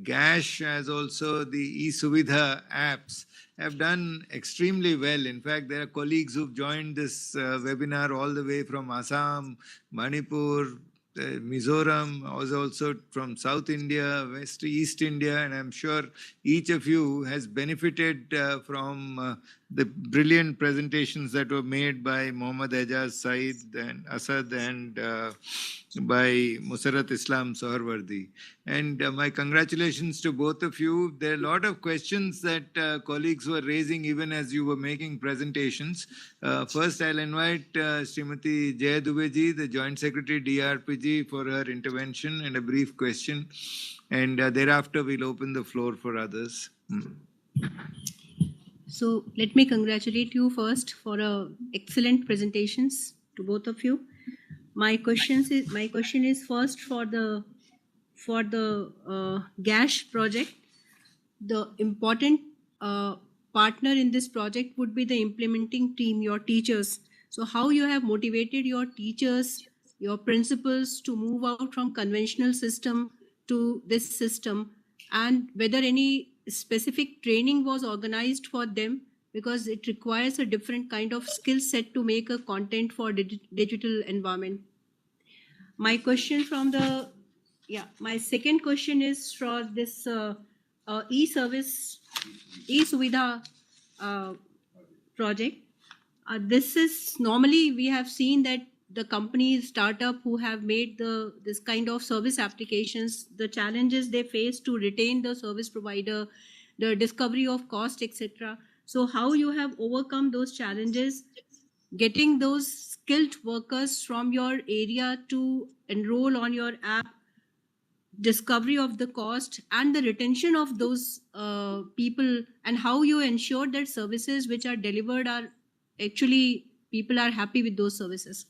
GASH as also the eSuvidha apps have done extremely well. In fact, there are colleagues who've joined this webinar all the way from Assam, Manipur, Mizoram, also from South India, East India, and I'm sure each of you has benefited from the brilliant presentations that were made by Mohammad Ejaz Said and Asad and by Musarat Islam Soharwardi. And my congratulations to both of you. There are a lot of questions that colleagues were raising even as you were making presentations. First, I'll invite Srimati Jaya Dubeji, the Joint Secretary DRPG, for her intervention and a brief question. And thereafter, we'll open the floor for others. So let me congratulate you first for excellent presentations to both of you. My question is first for the GASH project. The important partner in this project would be the implementing team, your teachers. So how you have motivated your teachers, your principals to move out from conventional system to this system, and whether any specific training was organized for them, because it requires a different kind of skill set to make a content for digital environment. My second question is for this e-Suvidha project. This is normally we have seen that the companies, startup who have made this kind of service applications, the challenges they face to retain the service provider, the discovery of cost, etc. So how you have overcome those challenges, getting those skilled workers from your area to enroll on your app, discovery of the cost and the retention of those people, and how you ensure that services which are delivered are actually people are happy with those services.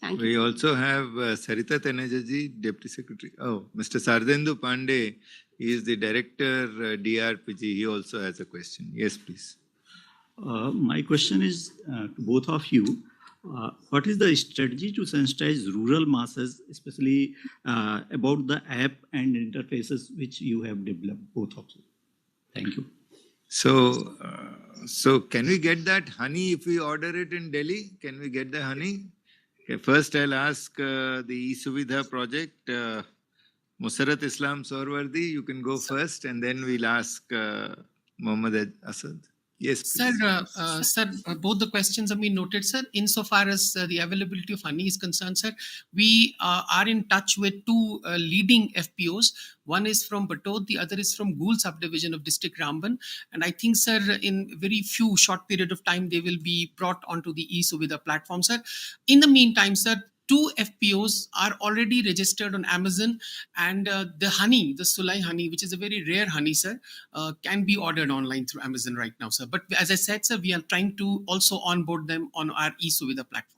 Thank you. We also have Sarita Tanejaji, Deputy Secretary. Oh, Mr. Sardendu Pandey, he is the Director DRPG. He also has a question. Yes, please. My question is to both of you. What is the strategy to sensitize rural masses, especially about the app and interfaces which you have developed, both of you? Thank you. So can we get that honey if we order it in Delhi? Can we get the honey? Okay, first I'll ask the e-Suvidha project. Musarat Islam Soharwardi, you can go first, and then we'll ask Mohammad Asad. Yes, please. Sir, both the questions have been noted, sir. Insofar as the availability of honey is concerned, sir, we are in touch with two leading FPOs. One is from Batod, the other is from Goul subdivision of district Ramban. And I think, sir, in very few short period of time, they will be brought onto the e-Suvidha platform, sir. In the meantime, sir, 2 FPOs are already registered on Amazon, and the honey, the Sulai honey, which is a very rare honey, sir, can be ordered online through Amazon right now, sir. But as I said, sir, we are trying to also onboard them on our e-Suvidha platform.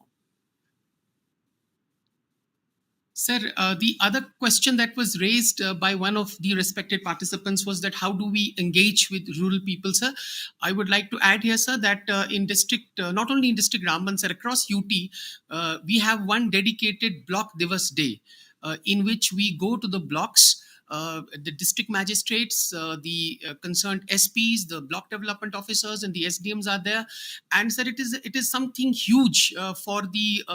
Sir, the other question that was raised by one of the respected participants was that how do we engage with rural people, sir? I would like to add here, sir, that in district, not only in district Ramban, sir, across UT, we have one dedicated block Divas day in which we go to the blocks. The district magistrates, the concerned SPs, the block development officers, and the SDMs are there. And sir, it is something huge for the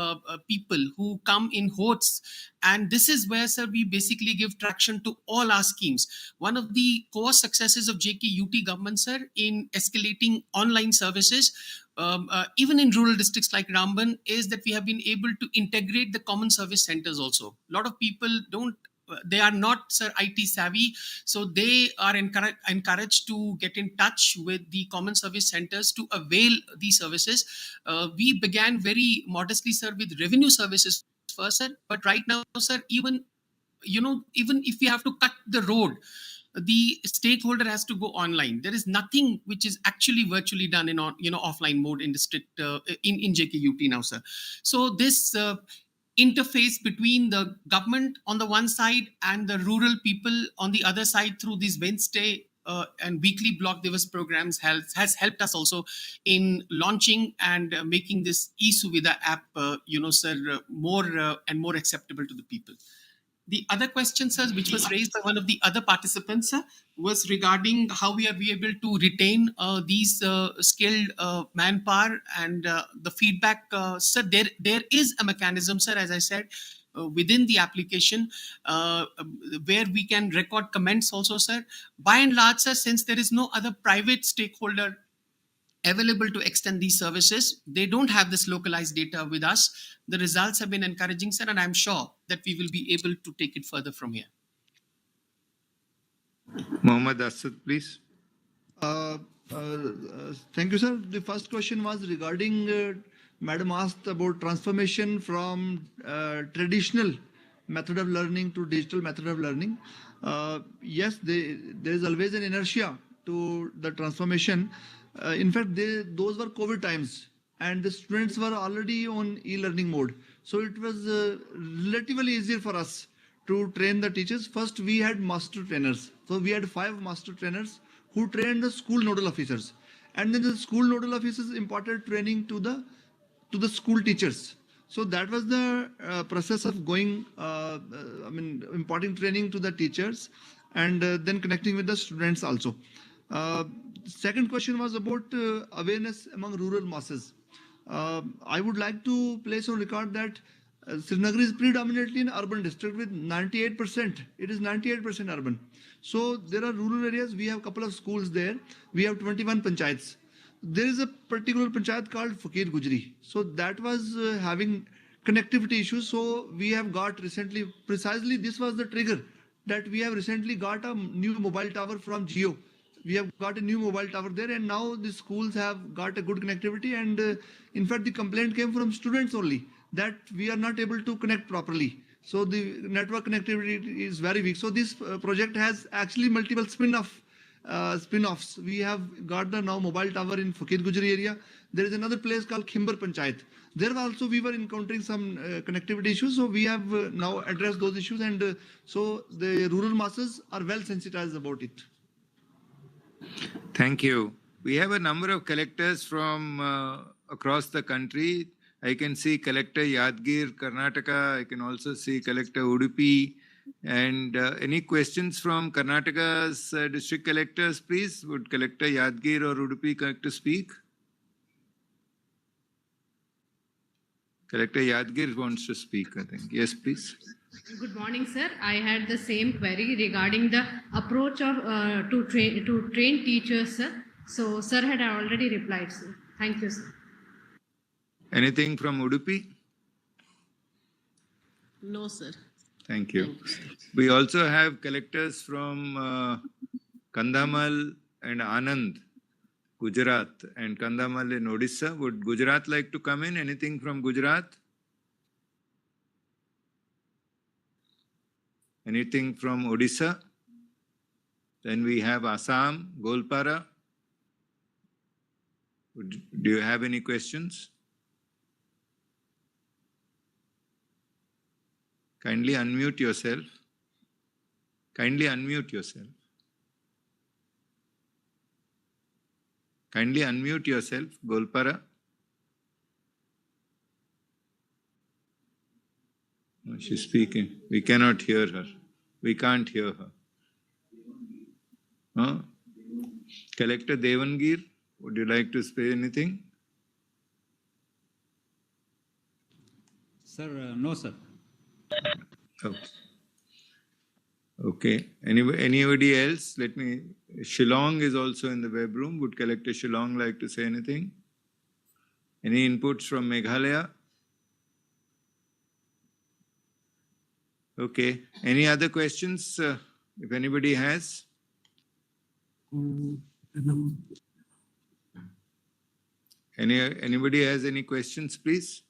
people who come in hordes. And this is where, sir, we basically give traction to all our schemes. One of the core successes of JKUT government, sir, in escalating online services, even in rural districts like Ramban, is that we have been able to integrate the common service centers also. A lot of people they are not, sir, IT savvy, so they are encouraged to get in touch with the common service centers to avail these services. We began very modestly, sir, with revenue services first, sir, but right now, sir, even if we have to cut the road, the stakeholder has to go online. There is nothing which is actually virtually done in offline mode in district in JKUT now, sir. So this interface between the government on the one side and the rural people on the other side through these Wednesday and weekly block Divas programs has helped us also in launching and making this e-Suvidha app, sir, more and more acceptable to the people. The other question, sir, which was raised by one of the other participants, sir, was regarding how we are able to retain these skilled manpower and the feedback. Sir, there is a mechanism, sir, as I said, within the application where we can record comments also, sir. By and large, sir, since there is no other private stakeholder available to extend these services. They don't have this localized data with us. The results have been encouraging, sir, and I'm sure that we will be able to take it further from here. Mohammad Asad, please. Thank you, sir. The first question was regarding, Madam asked about transformation from traditional method of learning to digital method of learning. Yes, there is always an inertia to the transformation. In fact, those were COVID times, and the students were already on e-learning mode. So it was relatively easier for us to train the teachers. First, we had master trainers. So we had 5 master trainers who trained the school nodal officers. And then the school nodal officers imparted training to the school teachers. So that was the process of going, imparting training to the teachers and then connecting with the students also. Second question was about awareness among rural masses. I would like to place on record that Srinagar is predominantly an urban district with 98%. It is 98% urban. So there are rural areas. We have a couple of schools there. We have 21 panchayats. There is a particular panchayat called Fakir Gujri. So that was having connectivity issues. So we have got recently, precisely this was the trigger that we have recently got a new mobile tower from Jio. We have got a new mobile tower there, and now the schools have got a good connectivity. And in fact, the complaint came from students only that we are not able to connect properly. So the network connectivity is very weak. So this project has actually multiple spin-offs. We have got the now mobile tower in Fakir Gujri area. There is another place called Khimbar Panchayat. There also we were encountering some connectivity issues. So we have now addressed those issues, and so the rural masses are well sensitized about it. Thank you. We have a number of collectors from across the country. I can see Collector Yadgir, Karnataka. I can also see Collector Udupi. And any questions from Karnataka's district collectors, please? Would Collector Yadgir or Udupi like to speak? Collector Yadgir wants to speak, I think. Yes, please. Good morning, sir. I had the same query regarding the approach of to train teachers, sir. So, sir had already replied, sir. Thank you, sir. Anything from Udupi? No, sir. Thank you. We also have collectors from Kandhamal and Anand, Gujarat, and Kandhamal in Odisha. Would Gujarat like to come in? Anything from Gujarat? Anything from Odisha? Then we have Assam, Golpara. Do you have any questions? Kindly unmute yourself. Kindly unmute yourself. Kindly unmute yourself, Golpara. No, she's speaking. We cannot hear her. We can't hear her. Huh? Collector Devangir, would you like to say anything? Sir, no, sir. Oh. Okay. Anybody else? Shillong is also in the web room. Would Collector Shillong like to say anything? Any inputs from Meghalaya? Okay. Any other questions, if anybody has? Anybody has any questions, please?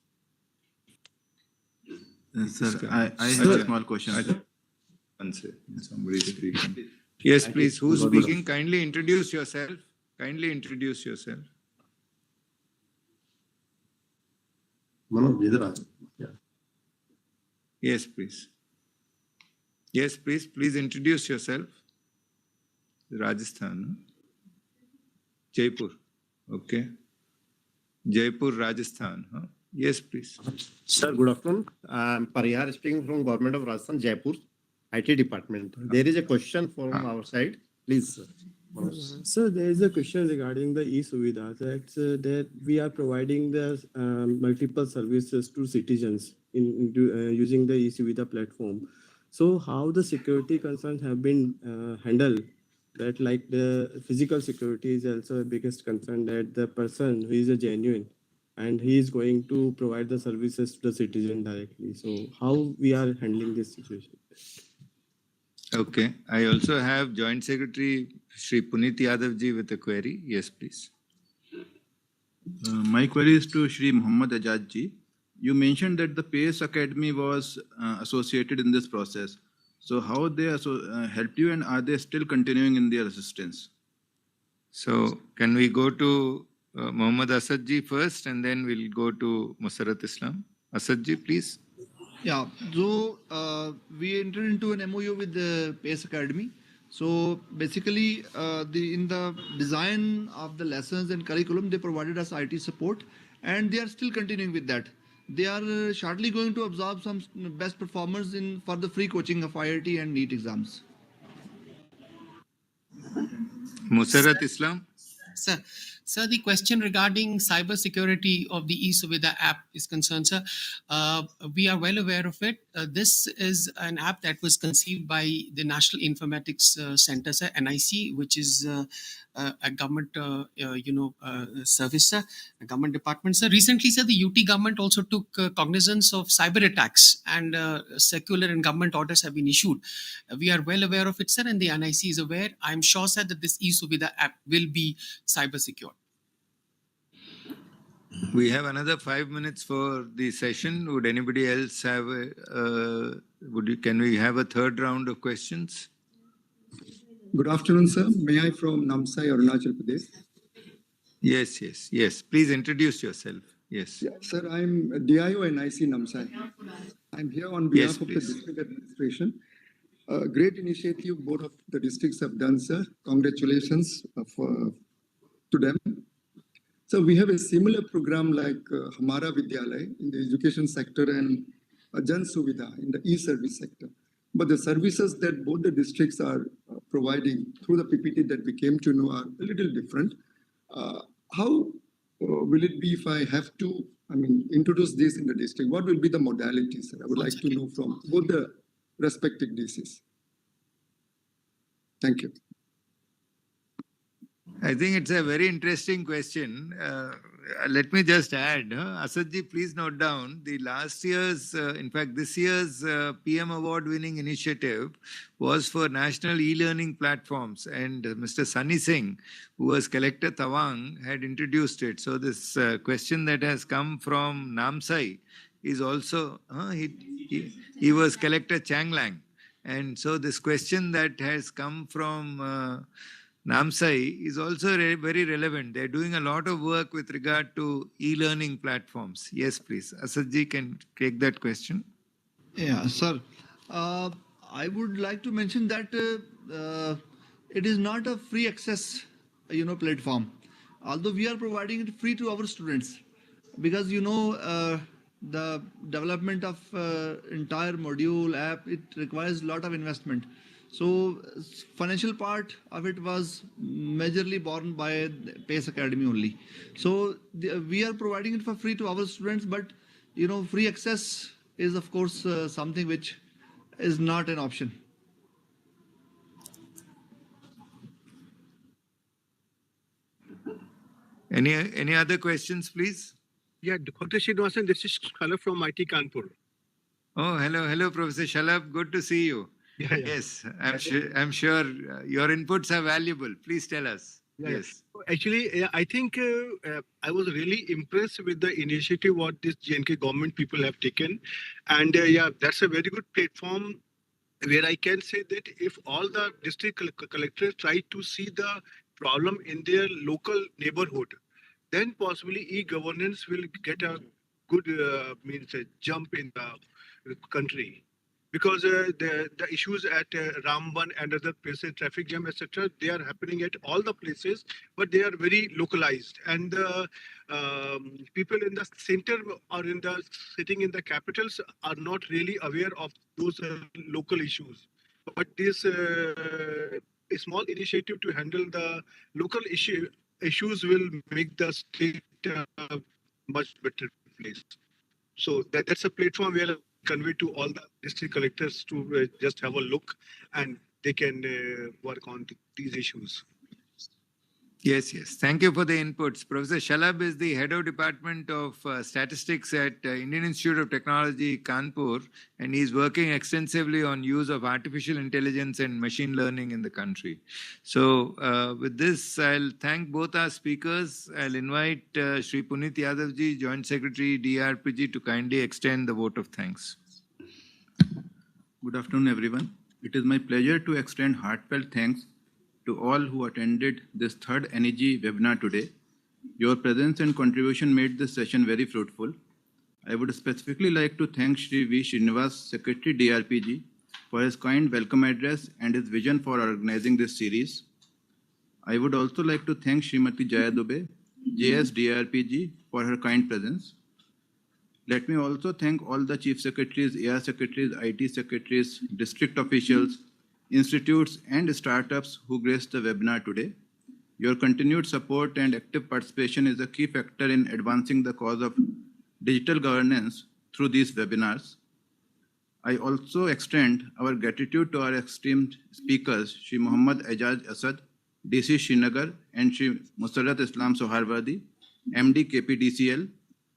Sir, I have a small question. Somebody speaking. Yes, please. Who's speaking? Kindly introduce yourself. Kindly introduce yourself. Yes, please. Yes, please. Please introduce yourself. Rajasthan. Huh? Jaipur. Okay. Jaipur, Rajasthan. Huh? Yes, please. Sir, good afternoon. I'm Parihar speaking from Government of Rajasthan, Jaipur, IT department. There is a question from our side. Please, sir. Sir, there is a question regarding the e-Suvidha that we are providing the multiple services to citizens using the e-Suvidha platform. So how the security concerns have been handled that like the physical security is also a biggest concern, that the person who is a genuine and he is going to provide the services to the citizen directly. So how we are handling this situation? Okay. I also have Joint Secretary Shri Puneet Yadavji with a query. Yes, please. My query is to Shri Muhammad Ajad ji. You mentioned that the PACE Academy was associated in this process. So how they helped you, and are they still continuing in their assistance? So can we go to Muhammad Asad ji first, and then we'll go to Musarat Islam? Asad ji, please. Yeah, so we entered into an MOU with the PACE Academy. So basically, in the design of the lessons and curriculum, they provided us IT support, and they are still continuing with that. They are shortly going to absorb some best performers for the free coaching of IIT and NEET exams. Musarat Islam. Sir, the question regarding cybersecurity of the eSuvidha app is concerned, sir. We are well aware of it. This is an app that was conceived by the National Informatics Center, sir, NIC, which is a government, service, sir, a government department, sir. Recently, sir, the UT government also took cognizance of cyber attacks, and circular and government orders have been issued. We are well aware of it, sir, and the NIC is aware. I'm sure, sir, that this eSuvidha app will be cyber secured. We have another 5 minutes for the session. Would anybody else have can we have a third round of questions? Good afternoon, sir. May I from Namsai, Arunachal Pradesh? Yes. Please introduce yourself. Yes. Yeah, sir, I'm DIO NIC Namsai. I'm here on behalf of the district administration. Great initiative both of the districts have done, sir. Congratulations to them. So we have a similar program like Hamara Vidyalay in the education sector and Jan Suvidha in the e-service sector. But the services that both the districts are providing through the PPT that we came to know are a little different. How will it be if I have to, introduce this in the district? What will be the modalities, sir? I would like to know from both the respective DCs. Thank you. I think it's a very interesting question. Let me just add, Asadji, please note down the last year's, in fact, this year's PM Award winning initiative was for national e-learning platforms, and Mr. Sunny Singh, who was Collector Tawang, had introduced it. So this question that has come from Namsai is also, he was Collector Changlang. And so this question that has come from Namsai is also very relevant. They're doing a lot of work with regard to e-learning platforms. Yes, please. Asadji can take that question. Yeah, sir. I would like to mention that it is not a free access, platform. Although we are providing it free to our students, because the development of entire module app, it requires a lot of investment. So financial part of it was majorly borne by PACE Academy only. So we are providing it for free to our students, but free access is of course something which is not an option. Any other questions, please? Yeah, Dr. Srinivasan, this is Khalaf from IT Kanpur. Oh, hello, Professor Shalab. Good to see you. Yeah. Yes, I'm sure your inputs are valuable. Please tell us. Yeah. Yes. Actually, I think I was really impressed with the initiative what this JNK government people have taken. And that's a very good platform where I can say that if all the district collectors try to see the problem in their local neighborhood, then possibly e-governance will get a good jump in the country. Because the issues at Ramban and other places, traffic jam, etc., they are happening at all the places, but they are very localized. And the people in the center or sitting in the capitals are not really aware of those local issues. But this a small initiative to handle the local issues will make the state a much better place. So that's a platform where convey to all the district collectors to just have a look and they can work on these issues. Yes, yes. Thank you for the inputs. Professor Shalab is the head of Department of Statistics at Indian Institute of Technology, Kanpur, and he's working extensively on use of artificial intelligence and machine learning in the country. So with this, I'll thank both our speakers. I'll invite Shri Puneet Yadavji, Joint Secretary, DRPG, to kindly extend the vote of thanks. Good afternoon, everyone. It is my pleasure to extend heartfelt thanks to all who attended this third NEG webinar today. Your presence and contribution made this session very fruitful. I would specifically like to thank Shri V. Srinivas, Secretary DRPG, for his kind welcome address and his vision for organizing this series. I would also like to thank Srimati Jaya Dubey, JS DRPG, for her kind presence. Let me also thank all the Chief Secretaries, AR Secretaries, IT Secretaries, district officials, institutes and startups who graced the webinar today. Your continued support and active participation is a key factor in advancing the cause of digital governance through these webinars. I also extend our gratitude to our esteemed speakers, Shri Muhammad Ejaz Asad, DC Srinagar, and Shri Musarrat Islam Soharwadi, MD KPDCL,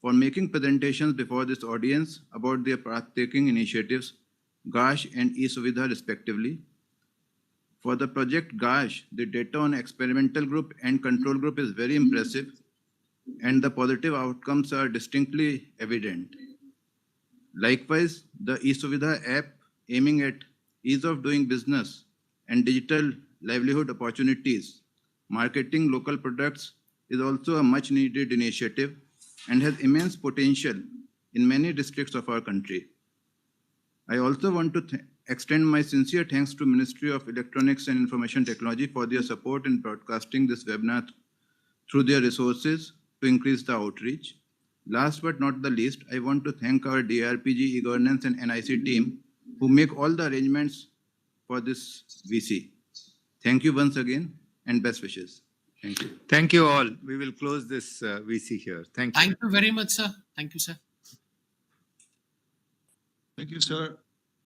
for making presentations before this audience about their path-taking initiatives, GASH and eSuvidha respectively. For the project GASH, the data on experimental group and control group is very impressive, and the positive outcomes are distinctly evident. Likewise, the eSuvidha app, aiming at ease of doing business and digital livelihood opportunities, marketing local products, is also a much needed initiative and has immense potential in many districts of our country. I also want to extend my sincere thanks to Ministry of Electronics and Information Technology for their support in broadcasting this webinar through their resources to increase the outreach. Last but not the least, I want to thank our DRPG, e-governance and NIC team who make all the arrangements for this VC. Thank you once again and best wishes. Thank you. Thank you all. We will close this VC here. Thank you. Thank you very much, sir. Thank you, sir. Thank you, sir.